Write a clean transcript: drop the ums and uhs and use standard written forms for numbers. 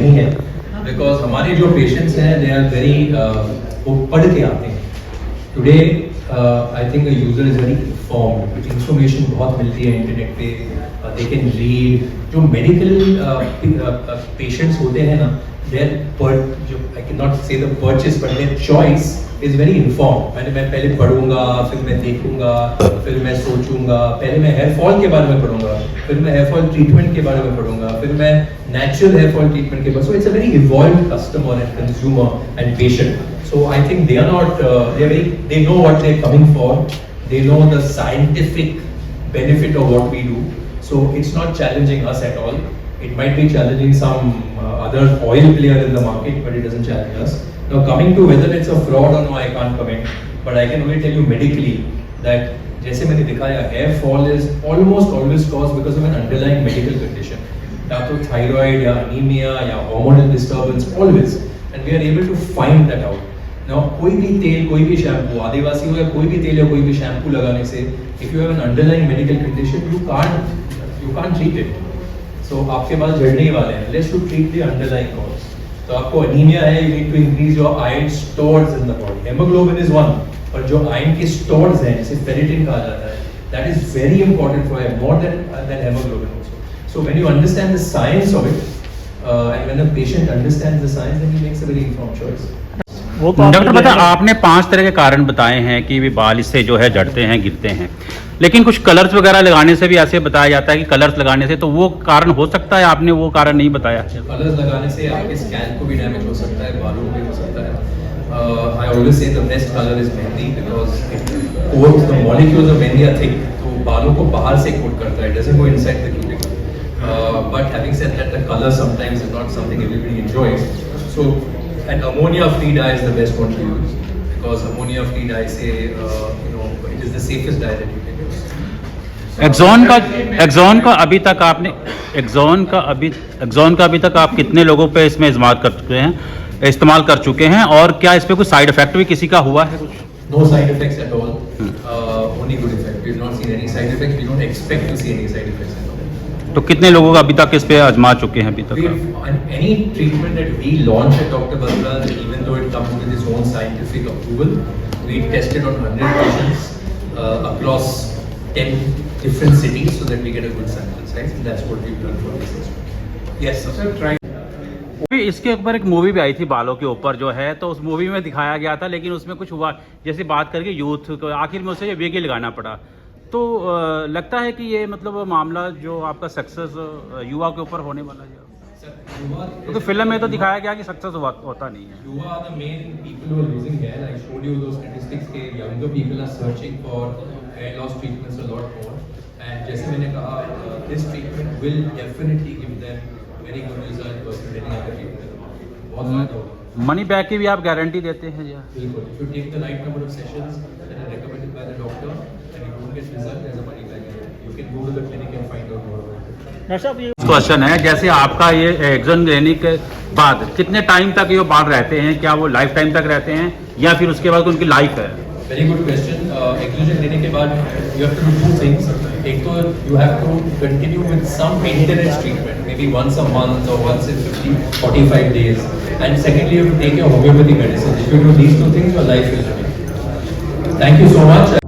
नहीं है, बिकॉज हमारे जो पेशेंट्स हैं दे आर वेरी वो पढ़ के आते हैं today. I think user is very informed, कुछ इंफॉर्मेशन बहुत मिलती है इंटरनेट पे, दे कैन रीड। जो मेडिकल पेशेंट्स होते हैं ना, देयर जो आई कैन नॉट से the purchase but their choice is very informed. मैं पहले पढ़ूंगा, फिर मैं देखूंगा, फिर मैं सोचूंगा, पहले मैं हेयर फॉल के बारे में पढ़ूंगा, फिर मैं हेयर फॉल ट्रीटमेंट के बारे में पढ़ूंगा, फिर मैं नेचुरल हेयर फॉल ट्रीटमेंट के बारे में। So it's a very evolved customer and consumer and patient. So I think they are not, they know what they're coming for, they know the scientific benefit of what we do, so it's not challenging us at all. It might be challenging some other oil player in the market, but it doesn't challenge us. Now coming to whether it's a fraud or no, I can't comment, but I can only tell you medically that जैसे मैंने दिखाया, hair fall is almost always caused because of an underlying medical condition, या तो thyroid या anemia या hormonal disturbance, always, and we are able to find that out. Now, कोई भी तेल, कोई भी शैम्पू, आदिवासी हो या कोई भी तेल या कोई भी शैम्पू लगाने से, if you have an underlying medical condition, you can't treat it. So आपके बाल झड़ने ही वाले हैं, unless you treat the underlying cause. तो आपको anemia है, you need to increase your iron stores in the body. Hemoglobin is one, पर जो iron के stores हैं, जिसे ferritin कहा जाता है, that is very important for more than hemoglobin also. So when you understand the science of it, and when the patient understands the science, then he makes a very informed choice. Doctor बता, आपने 5 तरह के कारण बताए हैं कि भी बाल इससे जो है झड़ते हैं, गिरते हैं, लेकिन कुछ कलर्स वगैरह लगाने से भी ऐसे बताया जाता है कि कलर्स लगाने से, तो वो कारण हो सकता है? आपने वो कारण नहीं बताया। कलर्स लगाने से आपके स्कैल्प को भी डैमेज हो सकता है, बालों को भी हो सकता है। I always say the best colour is mehndi, because it coats the molecules of mehndi are thick, तो बालों को बाहर से कोट करता है, it doesn't go inside the cuticle. But having said that, the colour sometimes is not something everybody enjoys. So an ammonia free dye is the best one to use, because ammonia free dye say it is the safest dye that you can use. एक्सॉन का अभी तक आपने axon का अभी तक आप कितने लोगों पे इसमें इस्तेमाल कर चुके हैं, और क्या इस पे कुछ साइड इफेक्ट भी किसी का हुआ है? कुछ No side effects at all. Only good effects. We have not seen any side effects. We don't expect to see any side effects at all. तो कितने लोगों का अभी तक इस पे आजमा चुके हैं अभी तक? Any treatment that we launch at Dr. Batra, even though it comes with its own scientific approval, we tested on 100 patients across 10 different cities so that we get a good sample size, and that's what we've done for this experiment. Yes, sir. Try. इसके ऊपर एक movie भी आई थी बालों के ऊपर जो है, तो उस मूवी में दिखाया गया था, लेकिन उसमें कुछ हुआ, जैसे बात करके यूथ को आखिर में उसे वेग लगाना पड़ा। तो लगता है कि ये मतलब मामला जो आपका सक्सेस युवा के ऊपर होने वाला है, क्योंकि फिल्म में तो दिखाया गया कि सक्सेस होता नहीं है। युवा are the main people who are losing hair. I showed you those statistics के younger people are searching for hair loss treatments a lot more, and जैसे मैंने कहा, this treatment will definitely give them very good result versus any other treatment. बहुत फायदा होगा। Money back की भी आप गारंटी देते हैं? बिल्कुल। If you take the right number of sessions that are recommended by the doctor and you don't get result, there's a money back guarantee. You can go to the clinic and find out more about it. Doctor साहब, ये question है, जैसे आपका ये axon लेने के बाद कितने टाइम तक ये बाल रहते हैं? क्या वो लाइफ टाइम तक रहते हैं या फिर उसके बाद उनकी लाइफ है? Very good question. एक्सोजन लेने के बाद you have to do 2 things. एक तो you have to continue with some maintenance treatment, may be once a month or once in 45 days, and secondly you have to take your homeopathy medicine. If you do these 2 things, your life will remain. Thank you so much.